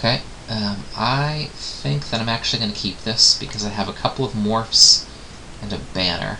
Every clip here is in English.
Okay, I think that I'm actually going to keep this because I have a couple of morphs and a banner.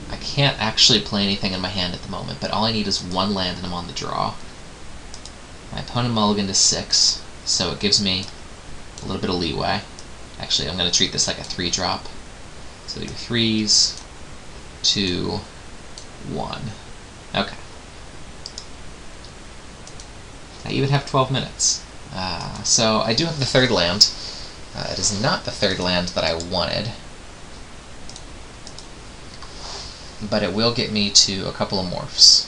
I can't actually play anything in my hand at the moment, but all I need is one land and I'm on the draw. My opponent mulliganed to 6, so it gives me a little bit of leeway. Actually, I'm going to treat this like a 3-drop. So do 3s, 2, 1. Okay. I even have 12 minutes. So I do have the 3rd land. It is not the 3rd land that I wanted, but it will get me to a couple of morphs.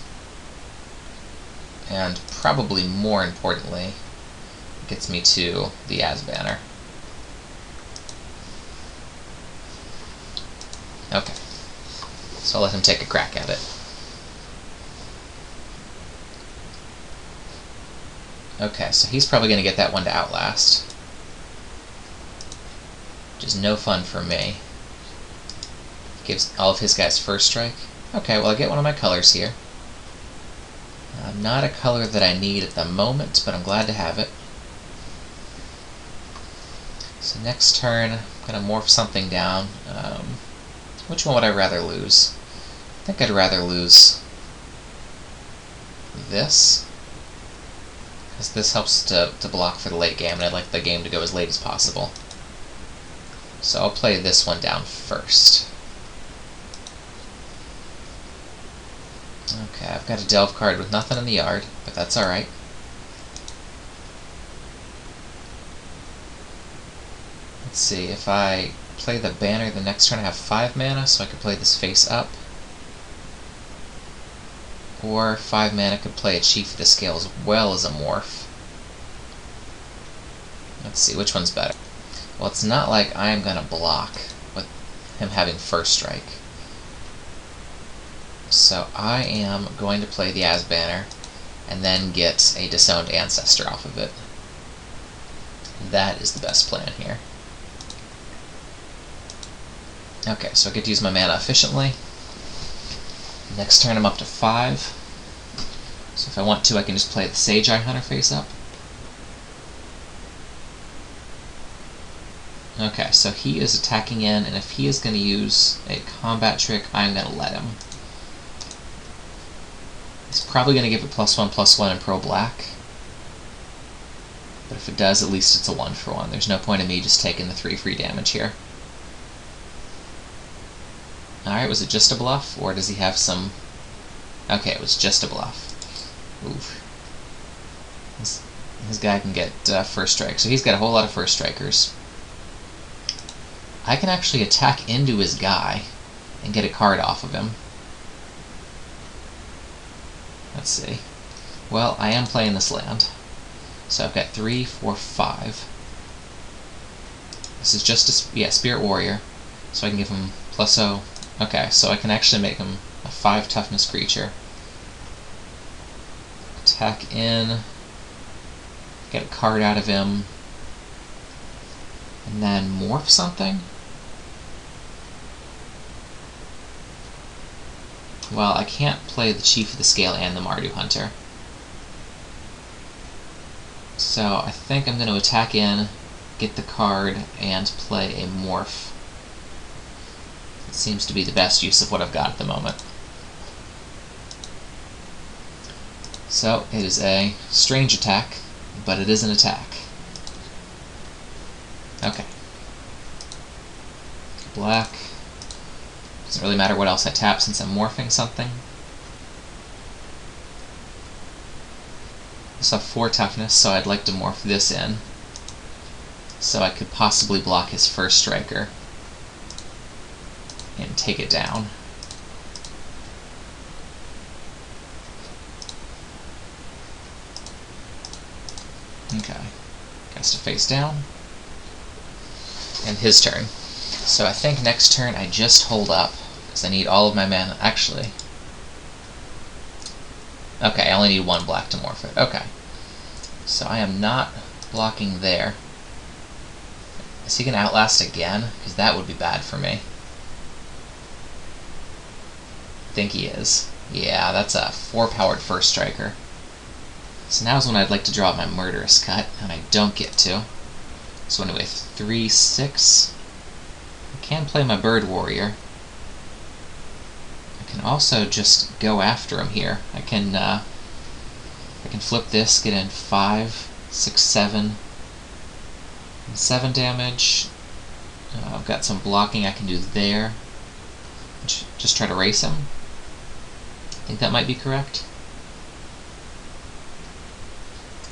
And probably more importantly, it gets me to the banner. Okay, so I'll let him take a crack at it. Okay, so he's probably going to get that one to Outlast, which is no fun for me. Gives all of his guys first strike. Okay, well I get one of my colors here. Not a color that I need at the moment, but I'm glad to have it. So next turn, I'm going to morph something down. Which one would I rather lose? I think I'd rather lose this, because this helps to block for the late game, and I'd like the game to go as late as possible. So I'll play this one down first. Okay, I've got a delve card with nothing in the yard, but that's alright. Let's see, if I play the banner the next turn I have 5 mana, so I could play this face up. Or 5 mana could play a Chief of the Scale as well as a morph. Let's see, which one's better? Well, it's not like I am going to block with him having first strike. So I am going to play the banner and then get a Disowned Ancestor off of it. That is the best plan here. Okay, so I get to use my mana efficiently. Next turn I'm up to 5. So if I want to, I can just play the Sage Eye Hunter face up. Okay, so he is attacking in, and if he is going to use a combat trick, I'm going to let him. He's probably going to give it +1/+1 in Pro Black. But if it does, at least it's a 1-for-1. There's no point in me just taking the 3 free damage here. Alright, was it just a bluff, or does he have some... Okay, it was just a bluff. Oof. This guy can get first strike, so he's got a whole lot of first strikers. I can actually attack into his guy and get a card off of him. Let's see. Well, I am playing this land. So I've got 3, 4, 5. This is just a Spirit Warrior, so I can give him +0. Okay, so I can actually make him a 5 toughness creature. Attack in, get a card out of him, and then morph something? Well, I can't play the Chief of the Scale and the Mardu Hunter. So I think I'm going to attack in, get the card, and play a morph. It seems to be the best use of what I've got at the moment. So it is a strange attack, but it is an attack. Okay. Black. Doesn't really matter what else I tap since I'm morphing something. This have 4 toughness, so I'd like to morph this in, so I could possibly block his first striker and take it down. Okay, has to face down. And his turn. So I think next turn I just hold up, because I need all of my mana. Actually, okay, I only need 1 black to morph it. Okay. So I am not blocking there. Is he going to Outlast again? Because that would be bad for me. I think he is. Yeah, that's a 4-powered first striker. So now's when I'd like to draw my Murderous Cut, and I don't get to. So anyway, 3, 6. I can play my Bird Warrior. I can also just go after him here. I can flip this, get in 5, 6, 7, and 7 damage. I've got some blocking I can do there. Just try to race him. I think that might be correct.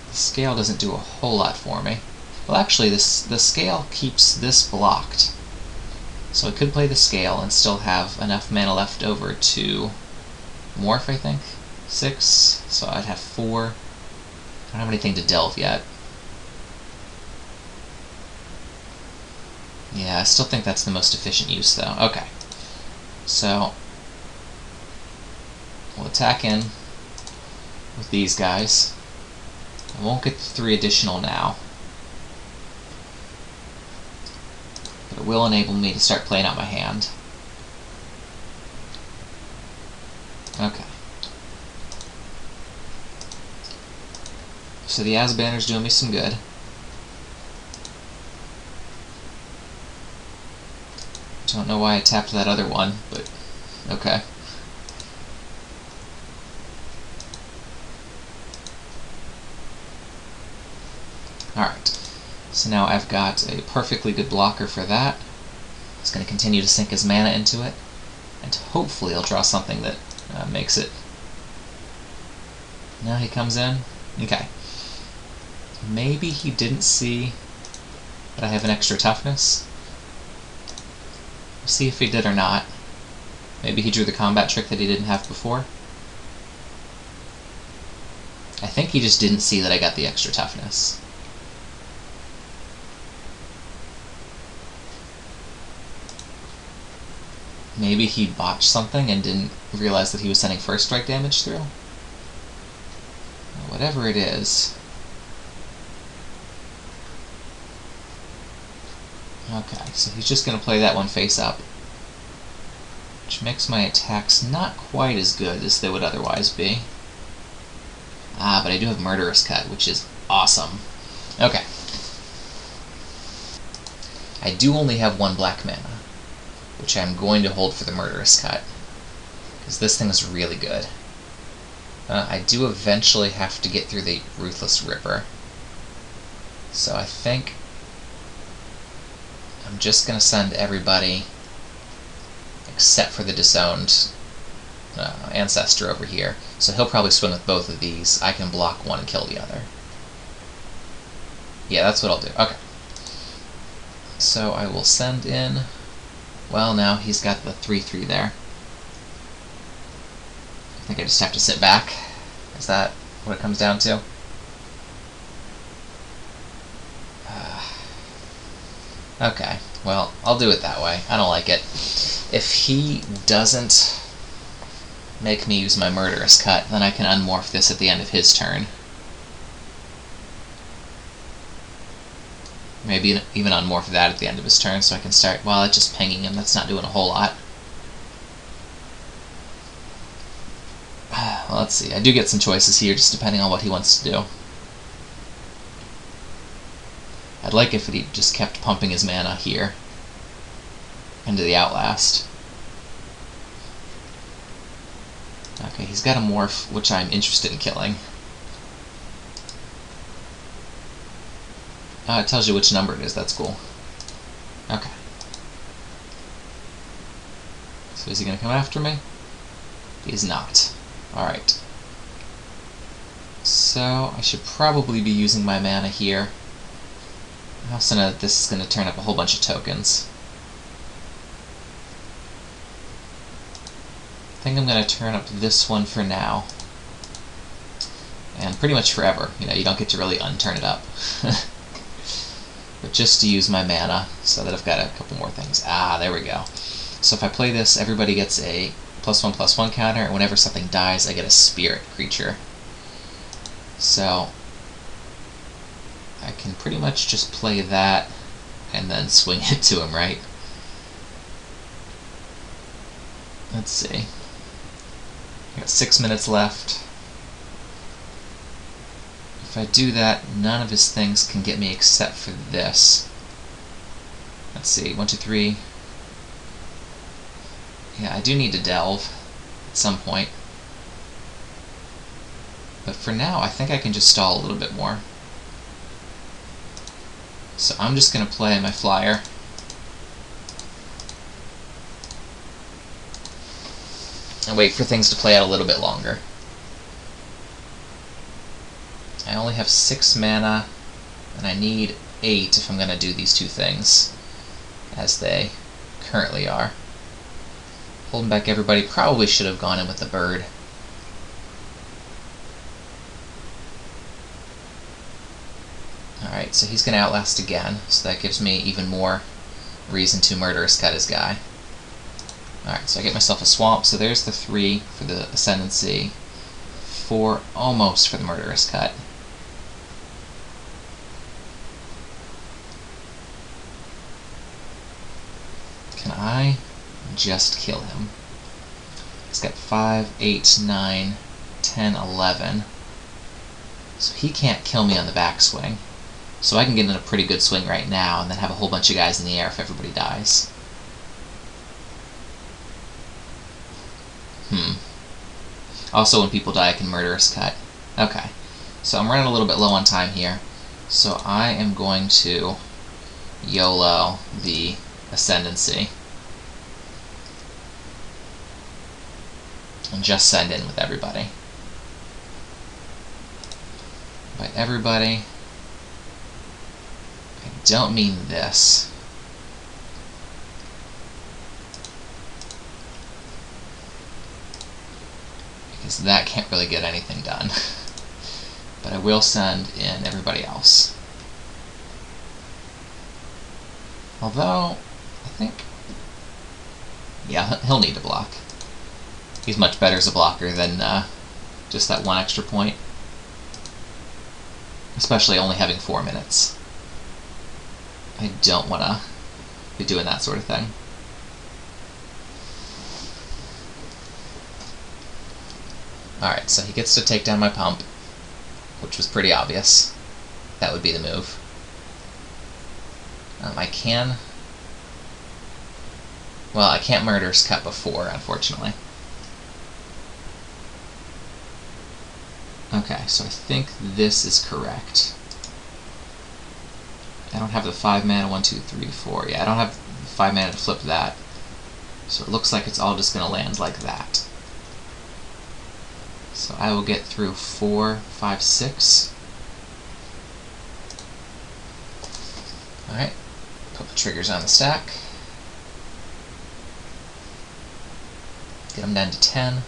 The scale doesn't do a whole lot for me. Well, actually, the scale keeps this blocked. So I could play the scale and still have enough mana left over to morph, I think. 6, so I'd have 4. I don't have anything to delve yet. Yeah, I still think that's the most efficient use, though. Okay. So we'll attack in with these guys. I won't get the 3 additional now, but it will enable me to start playing out my hand. Okay. So the Azbanner's doing me some good. Don't know why I tapped that other one, but okay. Alright, so now I've got a perfectly good blocker for that. He's going to continue to sink his mana into it, and hopefully he'll draw something that makes it. Now he comes in. Okay. Maybe he didn't see that I have an extra toughness. We'll see if he did or not. Maybe he drew the combat trick that he didn't have before. I think he just didn't see that I got the extra toughness. Maybe he botched something and didn't realize that he was sending first strike damage through. Whatever it is. Okay, so he's just going to play that one face up, which makes my attacks not quite as good as they would otherwise be. Ah, but I do have Murderous Cut, which is awesome. Okay. I do only have 1 black mana, which I'm going to hold for the Murderous Cut, because this thing is really good. I do eventually have to get through the Ruthless Ripper, so I think I'm just going to send everybody except for the Disowned Ancestor over here. So he'll probably swing with both of these. I can block one and kill the other. Yeah, that's what I'll do. Okay. So I will send in... Well, now he's got the 3/3 there. I think I just have to sit back. Is that what it comes down to? Okay, well, I'll do it that way. I don't like it. If he doesn't make me use my Murderous Cut, then I can unmorph this at the end of his turn. Maybe even unmorph that at the end of his turn so I can start, well, it's just pinging him. That's not doing a whole lot. Well, let's see. I do get some choices here, just depending on what he wants to do. I'd like if he just kept pumping his mana here into the Outlast. Okay, he's got a morph, which I'm interested in killing. It tells you which number it is, that's cool. Okay. So is he going to come after me? He's not. Alright. So I should probably be using my mana here. Also know that this is going to turn up a whole bunch of tokens. I think I'm going to turn up this one for now. And pretty much forever. You know, you don't get to really unturn it up. But just to use my mana, so that I've got a couple more things. Ah, there we go. So if I play this, everybody gets a +1/+1 counter, and whenever something dies, I get a spirit creature. So I can pretty much just play that and then swing it to him, right? Let's see. I got 6 minutes left. If I do that, none of his things can get me except for this. Let's see, 1, 2, 3. Yeah, I do need to delve at some point. But for now, I think I can just stall a little bit more. So I'm just going to play my flyer. And wait for things to play out a little bit longer. I only have 6 mana, and I need 8 if I'm going to do these two things, as they currently are. Holding back everybody, probably should have gone in with the bird. Alright, so he's going to outlast again, so that gives me even more reason to murderous cut his guy. Alright, so I get myself a swamp, so there's the 3 for the ascendancy, 4 almost for the murderous cut. Can I just kill him? He's got 5, 8, 9, 10, 11. So he can't kill me on the backswing. So I can get in a pretty good swing right now and then have a whole bunch of guys in the air if everybody dies. Also, when people die, I can murderous cut. Okay. So I'm running a little bit low on time here. So I am going to YOLO the ascendancy. And just send in with everybody. By everybody, I don't mean this. Because that can't really get anything done. But I will send in everybody else. Although, I think... yeah, he'll need to block. He's much better as a blocker than just that one extra point. Especially only having 4 minutes. I don't want to be doing that sort of thing. Alright, so he gets to take down my pump, which was pretty obvious. That would be the move. I can... well, I can't murderous cut before, unfortunately. Okay, so I think this is correct. I don't have the 5 mana, 1, 2, 3, 4. Yeah, I don't have 5 mana to flip that. So it looks like it's all just going to land like that. So I will get through 4, 5, 6. Alright, put the triggers on the stack. Get them down to 10.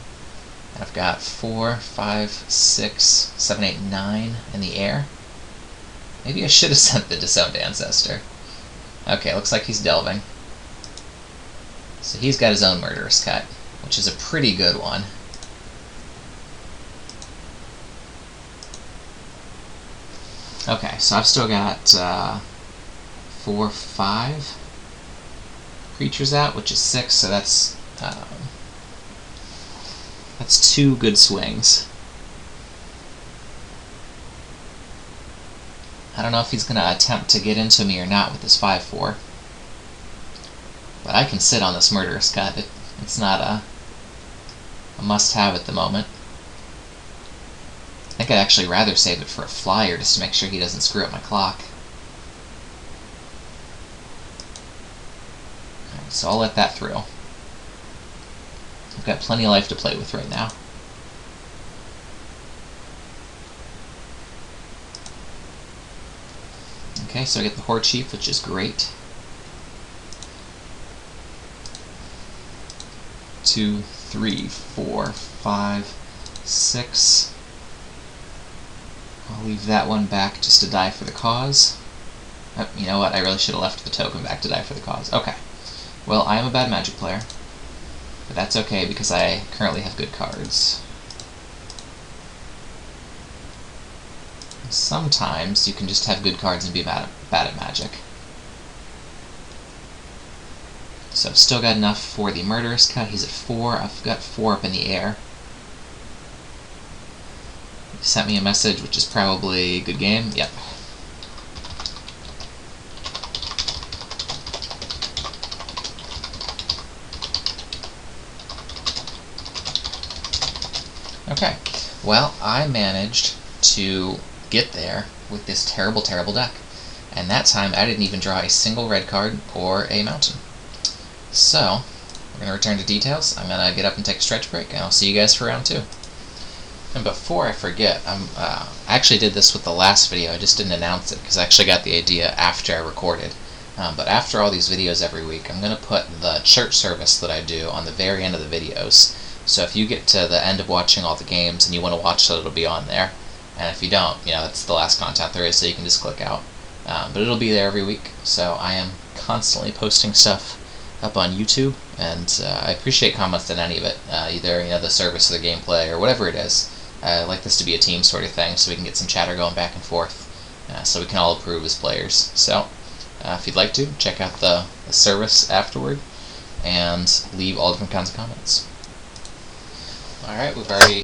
And I've got 4, 5, 6, 7, 8, 9 in the air. Maybe I should have sent the Disowned Ancestor. Okay, looks like he's delving. So he's got his own murderous cut, which is a pretty good one. Okay, so I've still got 4, 5 creatures out, which is 6, so that's 2 good swings. I don't know if he's going to attempt to get into me or not with this 5/4. But I can sit on this murderous cut. It's not a must-have at the moment. I think I'd actually rather save it for a flyer just to make sure he doesn't screw up my clock. Alright, so I'll let that through. I've got plenty of life to play with right now. Okay, so I get the Horde Chief, which is great. 2, 3, 4, 5, 6. I'll leave that one back just to die for the cause. Oh, you know what? I really should have left the token back to die for the cause. Okay. Well, I am a bad Magic player. But that's okay because I currently have good cards. Sometimes you can just have good cards and be bad at Magic. So I've still got enough for the murderous cut. He's at 4. I've got 4 up in the air. Sent me a message, which is probably good game. Yep. Okay, well, I managed to get there with this terrible, terrible deck. And that time, I didn't even draw a single red card or a mountain. So, we're going to return to details. I'm going to get up and take a stretch break, and I'll see you guys for round 2. And before I forget, I actually did this with the last video. I just didn't announce it because I actually got the idea after I recorded. But after all these videos every week, I'm going to put the church service that I do on the very end of the videos. So if you get to the end of watching all the games and you want to watch it, it'll be on there. And if you don't, that's the last content there is, so you can just click out. But it'll be there every week. So I am constantly posting stuff up on YouTube, and I appreciate comments on any of it, either the service or the gameplay or whatever it is. I like this to be a team sort of thing, so we can get some chatter going back and forth, so we can all improve as players. So, if you'd like to, check out the service afterward, and leave all different kinds of comments. Alright, we've already